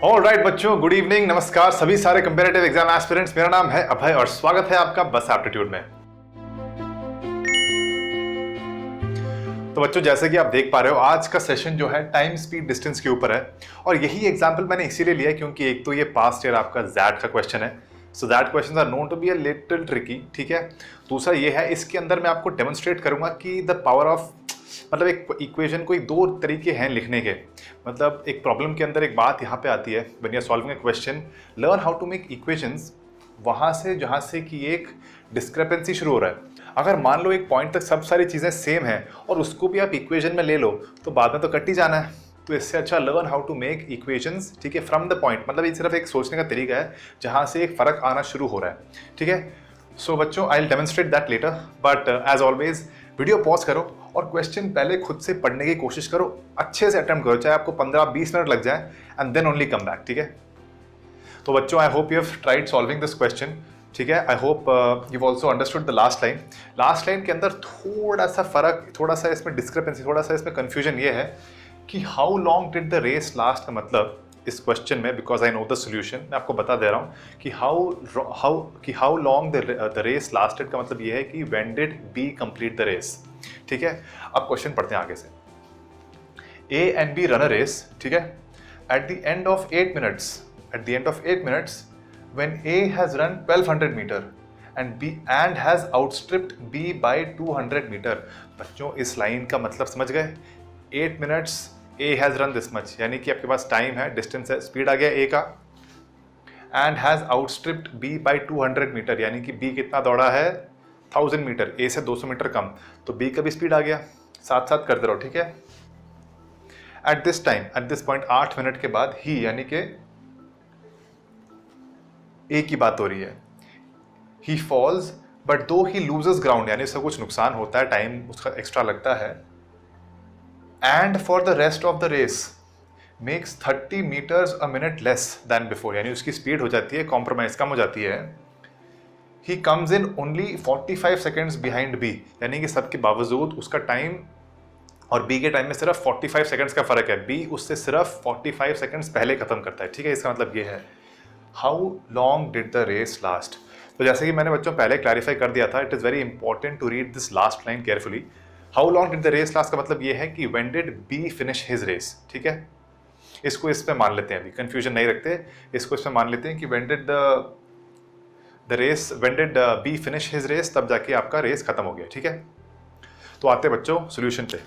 Alright बच्चों, good evening, नमस्कार सभी सारे कंपैरेटिव एग्जाम एस्पिरेंट्स। मेरा नाम है अभय और स्वागत है आपका बस एप्टीट्यूड में। तो बच्चों, जैसे कि आप देख पा रहे हो, आज का सेशन जो है टाइम स्पीड डिस्टेंस के ऊपर है और यही एग्जांपल मैंने इसीलिए लिया क्योंकि एक तो ये पास्ट ईयर आपका ज़ैड का क्वेश्चन है, so that questions are known to be a little tricky, ठीक है। दूसरा ये है, इसके अंदर मैं आपको डेमोन्स्ट्रेट करूंगा कि द पावर ऑफ, मतलब एक इक्वेशन को दो तरीके हैं लिखने के। मतलब एक प्रॉब्लम के अंदर एक बात यहाँ पे आती है, when you are solving a question, learn how to make equations, वहाँ से जहाँ से कि एक डिस्क्रिपेंसी शुरू हो रहा है। अगर मान लो एक पॉइंट तक सब सारी चीज़ें सेम हैं और उसको भी आप इक्वेशन में ले लो तो बाद में तो कट ही जाना है। तो इससे अच्छा learn how to make equations, ठीक है, फ्रॉम द पॉइंट। मतलब ये सिर्फ एक सोचने का तरीका है जहाँ से एक फ़र्क आना शुरू हो रहा है, ठीक है। सो बच्चों, I will demonstrate that later, but as always video pause करो और क्वेश्चन पहले खुद से पढ़ने की कोशिश करो, अच्छे से अटेम्प्ट करो, चाहे आपको 15-20 मिनट लग जाए, and then only come back, ठीक है। तो बच्चों, I hope you have tried solving this question, ठीक है। I hope you also understood the last line. Last line के अंदर थोड़ा सा फर्क, थोड़ा सा इसमें डिस्क्रिपेंसी, थोड़ा सा इसमें कन्फ्यूजन ये है कि how long did the race last का मतलब इस क्वेश्चन में, because I know the solution, मैं आपको बता दे रहा हूँ कि how long the race lasted का मतलब ये है कि when did B complete the race, ठीक है। अब क्वेश्चन पढ़ते हैं आगे से। A and B run a race, ठीक है। At the end of 8 minutes when A has run 1200 meter and B and has outstripped B by 200 meter। बच्चों, इस लाइन का मतलब समझ गए? 8 minutes A has run this much, यानी कि आपके पास टाइम है, डिस्टेंस है, स्पीड आ गया A का, and has outstripped B by 200 meter, यानी कि B कितना दौड़ा है? 1000 मीटर, A से 200 मीटर कम, तो B का भी स्पीड आ गया। साथ साथ करते रहो, ठीक है। At this time, at this point, 8 minute के बाद ही, यानी कि ए की बात हो रही है, ही फॉल्स बट दो ही लूजेस ग्राउंड, यानी उसका कुछ नुकसान होता है, टाइम उसका एक्स्ट्रा लगता है। And for the rest of the race makes 30 meters a minute less than before, यानी उसकी स्पीड हो जाती है कॉम्प्रोमाइज, कम हो जाती है। He comes in only 45 seconds behind B, यानी कि सबके बावजूद उसका टाइम और बी के टाइम में सिर्फ 45 सेकेंड्स का फर्क है, बी उससे सिर्फ 45 सेकेंड्स पहले खत्म करता है, ठीक है। इसका मतलब ये है, how long did the race last. तो जैसे कि मैंने बच्चों पहले क्लैरिफाई कर दिया था, it is very important to read this last line carefully. How long did the race last का मतलब ये है कि when did B finish his race, ठीक है। इसको इस पे मान लेते हैं, अभी कंफ्यूजन नहीं रखते, इसको इस पे मान लेते हैं कि when did when did B finish his race, तब जाके आपका रेस खत्म हो गया, ठीक है। तो आते हैं बच्चों सोल्यूशन पे।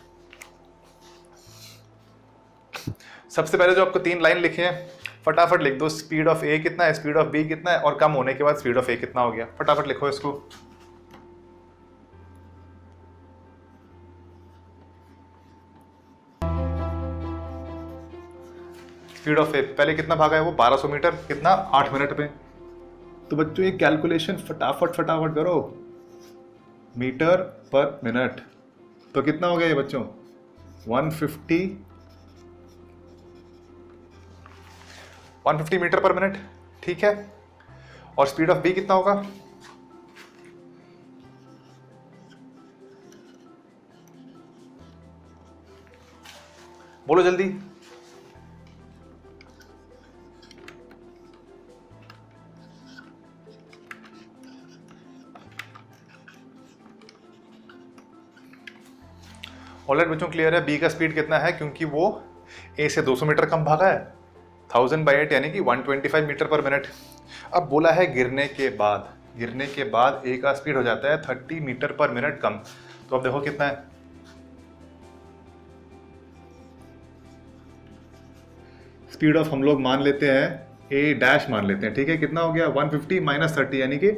सबसे पहले जो आपको 3 लाइन लिखी है, फटाफट लिख दो। स्पीड ऑफ ए कितना है, स्पीड ऑफ बी कितना है, और कम होने के बाद स्पीड ऑफ ए कितना हो गया, फटाफट लिखो इसको। स्पीड ऑफ ए पहले कितना भागा है वो, 1200 मीटर, कितना, 8 मिनट में। तो बच्चों ये कैलकुलेशन फटाफट करो, मीटर पर मिनट, तो कितना हो गया ये बच्चों, 150 मीटर पर मिनट, ठीक है। और स्पीड ऑफ बी कितना होगा, बोलो जल्दी। ऑलराइट बच्चों, क्लियर है। बी का स्पीड कितना है, क्योंकि वो ए से 200 मीटर कम भागा है, 1000/8 यानी कि 125 मीटर पर मिनट। अब बोला है गिरने के बाद ए का स्पीड हो जाता है 30 मीटर पर मिनट कम। तो अब देखो कितना है, स्पीड ऑफ हम लोग मान लेते हैं, ए डैश मान लेते हैं, ठीक है। कितना हो गया, 150 माइनस 30 यानी कि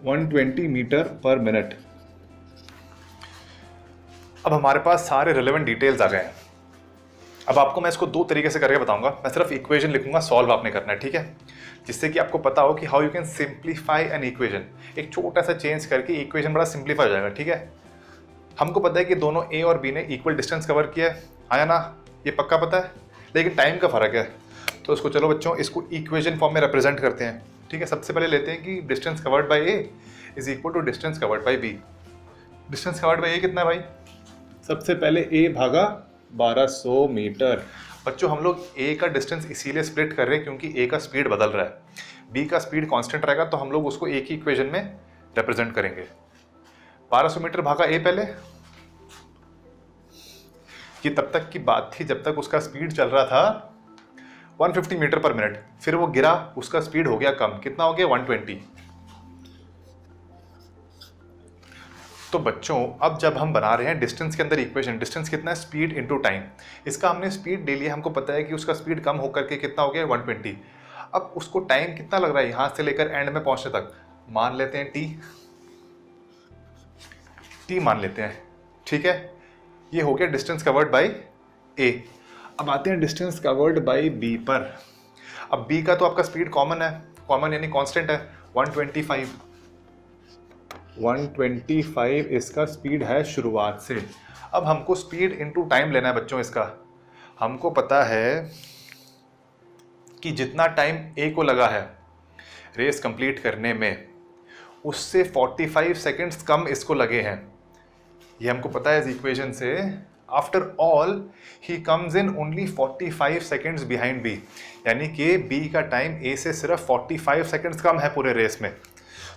120 मीटर पर मिनट। अब हमारे पास सारे रिलेवेंट डिटेल्स आ गए हैं। अब आपको मैं इसको 2 तरीके से करके बताऊंगा। मैं सिर्फ इक्वेशन लिखूंगा, सॉल्व आपने करना है, ठीक है, जिससे कि आपको पता हो कि how you can simplify an equation. एक छोटा सा चेंज करके इक्वेशन बड़ा सिंप्लीफाई हो जाएगा, ठीक है। हमको पता है कि दोनों ए और बी ने इक्वल डिस्टेंस कवर किया है, आया ना, ये पक्का पता है, लेकिन टाइम का फर्क है। तो इसको चलो बच्चों, इसको इक्वेशन फॉर्म में रिप्रेजेंट करते हैं, ठीक है। सबसे पहले लेते हैं कि distance covered by A is equal to distance covered by B. Distance covered by A कितना है भाई, सबसे पहले ए भागा 1200 मीटर। बच्चों हम लोग ए का डिस्टेंस इसीलिए स्प्लिट कर रहे हैं क्योंकि ए का स्पीड बदल रहा है, बी का स्पीड कांस्टेंट रहेगा, तो हम लोग उसको एक ही इक्वेशन में रिप्रेजेंट करेंगे। 1200 मीटर भागा ए पहले, ये तब तक की बात थी जब तक उसका स्पीड चल रहा था 150 मीटर पर मिनट, फिर वो गिरा, उसका स्पीड हो गया कम, कितना हो गया 120। तो बच्चों अब जब हम बना रहे हैं डिस्टेंस के अंदर इक्वेशन, डिस्टेंस कितना है, स्पीड इनटू टाइम, इसका हमने स्पीड ले लिया, हमको पता है कि उसका स्पीड कम होकर के कितना हो गया 120। अब उसको टाइम कितना लग रहा है यहां से लेकर एंड में पहुंचने तक, मान लेते हैं टी मान लेते हैं, ठीक है। ये हो गया डिस्टेंस कवर्ड बाय ए। अब आते हैं डिस्टेंस कवर्ड बाय बी पर। अब बी का तो आपका स्पीड कॉमन है, कॉमन यानी कांस्टेंट है 125। 125 इसका स्पीड है शुरुआत से। अब हमको स्पीड इनटू टाइम लेना है बच्चों इसका। हमको पता है कि जितना टाइम ए को लगा है रेस कंप्लीट करने में, उससे 45 सेकंड्स कम इसको लगे हैं, ये हमको पता है इस इक्वेशन से। After all he comes in only 45 seconds behind B, यानी कि बी का टाइम ए से सिर्फ 45 सेकंड्स कम है पूरे रेस में।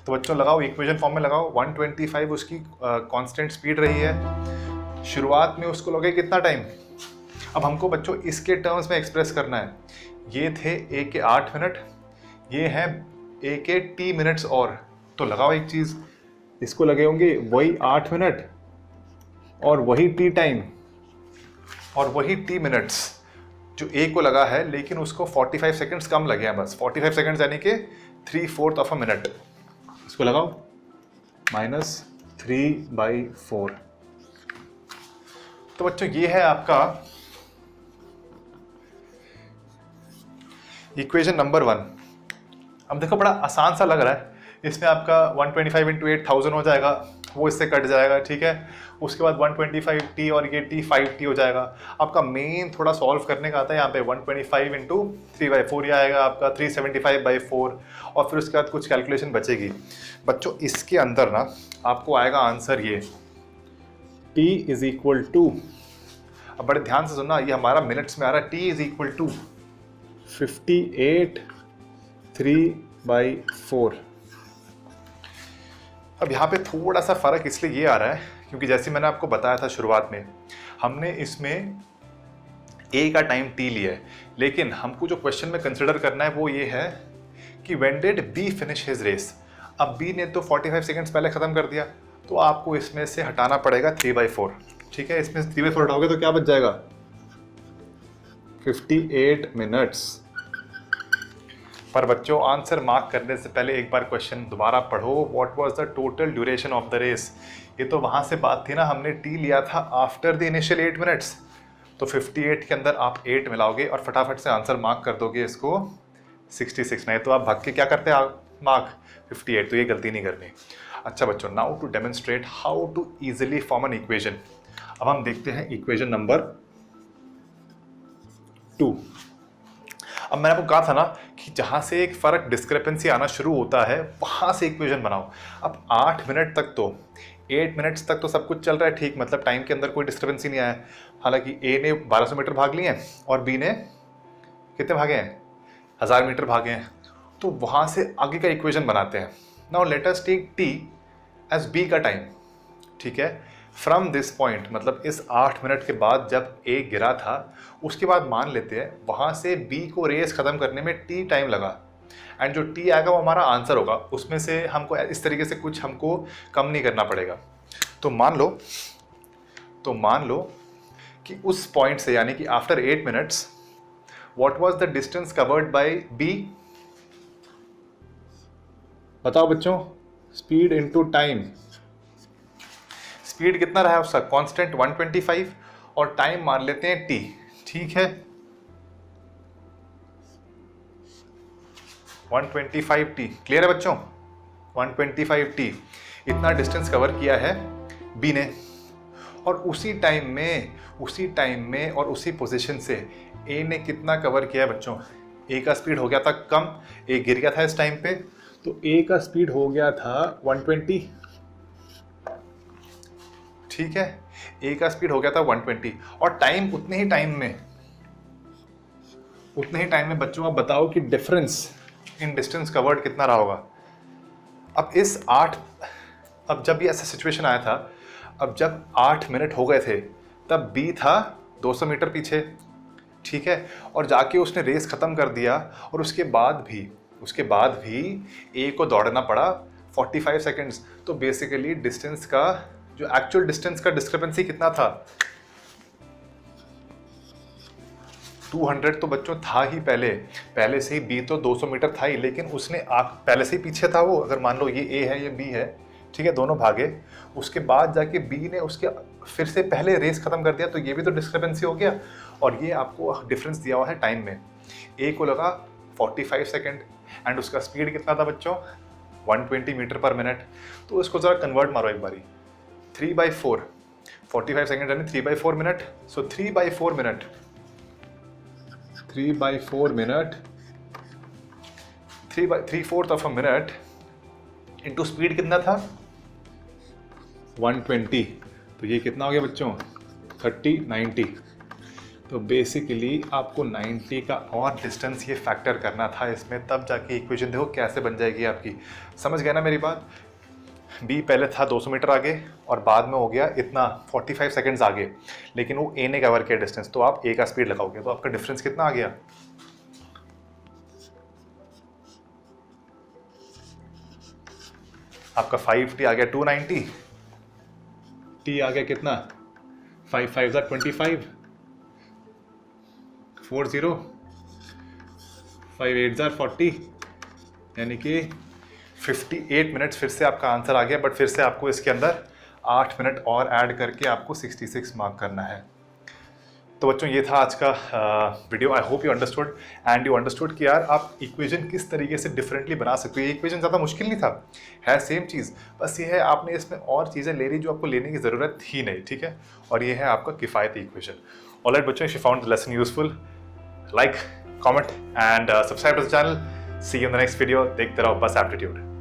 तो बच्चों लगाओ, इक्वेशन फॉर्म में लगाओ, 125 उसकी कांस्टेंट स्पीड रही है, शुरुआत में उसको लगे कितना टाइम। अब हमको बच्चों इसके टर्म्स में एक्सप्रेस करना है, ये थे ए के 8 मिनट, ये हैं ए के टी मिनट्स, और तो लगाओ एक चीज़, इसको लगे होंगे वही 8 मिनट और वही टी टाइम और वही टी मिनट्स जो ए को लगा है, लेकिन उसको 45 सेकंड्स कम लगे हैं बस, 45 सेकंड्स यानी कि 3/4 ऑफ अ मिनट। इसको लगाओ -3/4। तो बच्चों ये है आपका इक्वेशन नंबर 1। अब देखो बड़ा आसान सा लग रहा है, इसमें आपका 125 × 8 1000 हो जाएगा, वो इससे कट जाएगा, ठीक है। उसके बाद 125t और ये t 5t हो जाएगा। आपका मेन थोड़ा सॉल्व करने का आता है, यहाँ पे 125 × 3/4 ये आएगा आपका 375/4, और फिर उसके बाद कुछ कैलकुलेशन बचेगी। बच्चों इसके अंदर ना आपको आएगा आंसर ये t = अब बड़े ध्यान से सुनना, ये हमारा मिनट्स में आ रहा है, t = 58 3/4। अब यहाँ पे थोड़ा सा फ़र्क इसलिए ये आ रहा है क्योंकि जैसे मैंने आपको बताया था शुरुआत में, हमने इसमें ए का टाइम टी लिया है, लेकिन हमको जो क्वेश्चन में कंसिडर करना है वो ये है कि when did B finish his race. अब बी ने तो 45 सेकंड्स पहले ख़त्म कर दिया, तो आपको इसमें से हटाना पड़ेगा 3/4, ठीक है। इसमें से 3/4 हटाओगे तो क्या बच जाएगा 58 मिनट्स। पर बच्चों आंसर मार्क करने से पहले एक बार क्वेश्चन दोबारा पढ़ो, what was the total duration of the race. ये तो वहाँ से बात थी ना, हमने टी लिया था आफ्टर द इनिशियल 8 मिनट्स, तो 58 के अंदर आप 8 मिलाओगे और फटाफट से आंसर मार्क कर दोगे इसको 66। नहीं तो आप भाग के क्या करते हैं मार्क 58, तो ये गलती नहीं करनी। अच्छा बच्चों, now to demonstrate how to easily form an equation. अब हम देखते हैं इक्वेशन नंबर 2। अब मैंने आपको कहा था ना कि जहाँ से एक फ़र्क डिस्क्रिपेंसी आना शुरू होता है वहाँ से इक्वेशन बनाओ। अब 8 मिनट तक तो 8 मिनट्स तक तो सब कुछ चल रहा है ठीक, मतलब टाइम के अंदर कोई डिस्टर्बेंसी नहीं आया। हालांकि ए ने 1200 मीटर भाग लिए हैं और बी ने कितने भागे हैं 1000 मीटर भागे हैं, तो वहाँ से आगे का इक्वेशन बनाते हैं। Now let us take T as B का टाइम, ठीक है। फ्रॉम दिस पॉइंट, मतलब इस 8 मिनट के बाद जब ए गिरा था, उसके बाद मान लेते हैं वहाँ से बी को रेस ख़त्म करने में टी टाइम लगा, एंड जो टी आएगा वो हमारा आंसर होगा। उसमें से हमको इस तरीके से कुछ हमको कम नहीं करना पड़ेगा। तो मान लो कि उस पॉइंट से, यानी कि after 8 minutes, what was the distance covered by B. बताओ बच्चों, स्पीड इनटू टाइम। स्पीड कितना रहा उसका कांस्टेंट 125, और टाइम मान लेते हैं t, ठीक है 125t। क्लियर है बच्चों, 125t इतना डिस्टेंस कवर किया है b ने, और उसी टाइम में और उसी पोजीशन से a ने कितना कवर किया है बच्चों। a का स्पीड हो गया था कम, a गिर गया था इस टाइम पे, तो a का स्पीड हो गया था 120, ठीक है। ए का स्पीड हो गया था 120, और टाइम उतने ही टाइम में उतने ही टाइम में बच्चों आप बताओ कि डिफरेंस इन डिस्टेंस कवर्ड कितना रहा होगा। अब जब ये ऐसा सिचुएशन आया था, अब जब 8 मिनट हो गए थे तब बी था 200 मीटर पीछे, ठीक है, और जाके उसने रेस ख़त्म कर दिया और उसके बाद भी ए को दौड़ना पड़ा 45 सेकेंड्स। तो बेसिकली डिस्टेंस का जो एक्चुअल डिस्टेंस का डिस्क्रिपेंसी कितना था, 200 तो बच्चों था ही पहले से ही। बी तो 200 मीटर था ही, लेकिन उसने पहले से ही पीछे था वो। अगर मान लो ये ए है ये बी है, ठीक है, दोनों भागे, उसके बाद जाके बी ने उसके फिर से पहले रेस खत्म कर दिया, तो ये भी तो डिस्क्रिपेंसी हो गया। और ये आपको डिफरेंस दिया हुआ है टाइम में। ए को लगा 45 सेकेंड एंड उसका स्पीड कितना था बच्चों, 120 मीटर पर मिनट। तो इसको ज़रा कन्वर्ट मारो एक बारी, 3/4, 45 सेकेंड यानी 3/4 minute. So 3/4 minute, 3/4 of a minute into speed कितना था, 120। तो ये कितना हो गया बच्चों, 30, 90। तो बेसिकली आपको 90 का और डिस्टेंस ये फैक्टर करना था इसमें, तब जाके इक्वेशन देखो कैसे बन जाएगी आपकी। समझ गए ना मेरी बात। बी पहले था 200 मीटर आगे और बाद में हो गया इतना 45 सेकेंड्स आगे, लेकिन वो ए ने कवर किया डिस्टेंस, तो आप ए का स्पीड लगाओगे तो आपका डिफरेंस कितना आ गया, आपका 5t आ गया 290, t आ गया कितना, 5 5 25, 40, 5 8 40, यानी कि 58 मिनट्स फिर से आपका आंसर आ गया। बट फिर से आपको इसके अंदर 8 मिनट और ऐड करके आपको 66 मार्क करना है। तो बच्चों ये था आज का video. I hope you understood and you understood कि यार आप इक्वेशन किस तरीके से डिफरेंटली बना सकते हो। ये इक्वेशन ज़्यादा मुश्किल नहीं था, है सेम चीज़, बस ये है आपने इसमें और चीज़ें ले ली जो आपको लेने की ज़रूरत ही नहीं, ठीक है। और ये है आपका किफ़ायती इक्वेशन। ऑलराइट बच्चों, if you found the lesson useful, like, comment and subscribe to the channel. See you in the next video. देखते रहो बस एप्टीट्यूड।